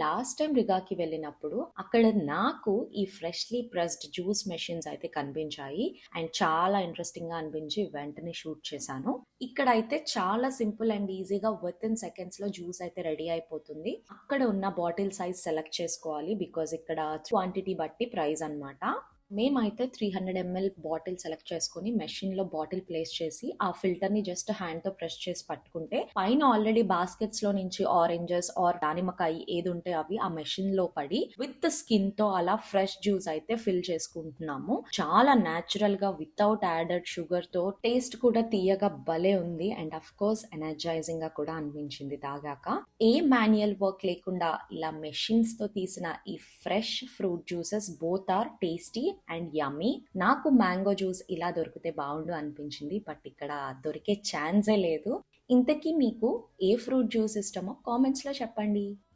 Last time రిగాకి వెళ్ళినప్పుడు అక్కడ నాకు ఈ ఫ్రెష్లీ ప్రెస్డ్ జ్యూస్ మెషిన్స్ అయితే కనిపించాయి అండ్ చాలా ఇంట్రెస్టింగ్ గా అనిపించి వెంటనే షూట్ చేశాను. ఇక్కడ అయితే చాలా సింపుల్ అండ్ ఈజీగా విత్ ఇన్ సెకండ్స్ లో జ్యూస్ అయితే రెడీ అయిపోతుంది. అక్కడ ఉన్న బాటిల్ సైజ్ సెలెక్ట్ చేసుకోవాలి బికాజ్ ఇక్కడ క్వాంటిటీ బట్టి ప్రైస్ అన్నమాట. మేమైతే 300 ml బాటిల్ సెలెక్ట్ చేసుకుని మెషిన్ లో బాటిల్ ప్లేస్ చేసి ఆ ఫిల్టర్ ని జస్ట్ హ్యాండ్ తో ప్రెస్ చేసి పట్టుకుంటే పైన ఆల్రెడీ బాస్కెట్స్ లో నుంచి ఆరెంజెస్ ఆర్ దానిమ్మకాయ ఏది ఉంటే అవి ఆ మెషిన్ లో పడి విత్ స్కిన్ తో అలా ఫ్రెష్ జ్యూస్ అయితే ఫిల్ చేసుకుంటున్నాము. చాలా న్యాచురల్ గా వితౌట్ యాడెడ్ షుగర్ తో టేస్ట్ కూడా తీయగా భలే ఉంది అండ్ అఫ్ కోర్స్ ఎనర్జైజింగ్ గా కూడా అనిపించింది తాగాక. ఏ మాన్యువల్ వర్క్ లేకుండా ఇలా మెషిన్స్ తో తీసిన ఈ fresh fruit juices both are tasty and yummy. నాకు మ్యాంగో జ్యూస్ ఇలా దొరికితే బాగుండు అనిపించింది, బట్ ఇక్కడ దొరికే ఛాన్సే లేదు. ఇంతకీ మీకు ఏ ఫ్రూట్ జ్యూస్ ఇష్టమో కామెంట్స్ లో చెప్పండి.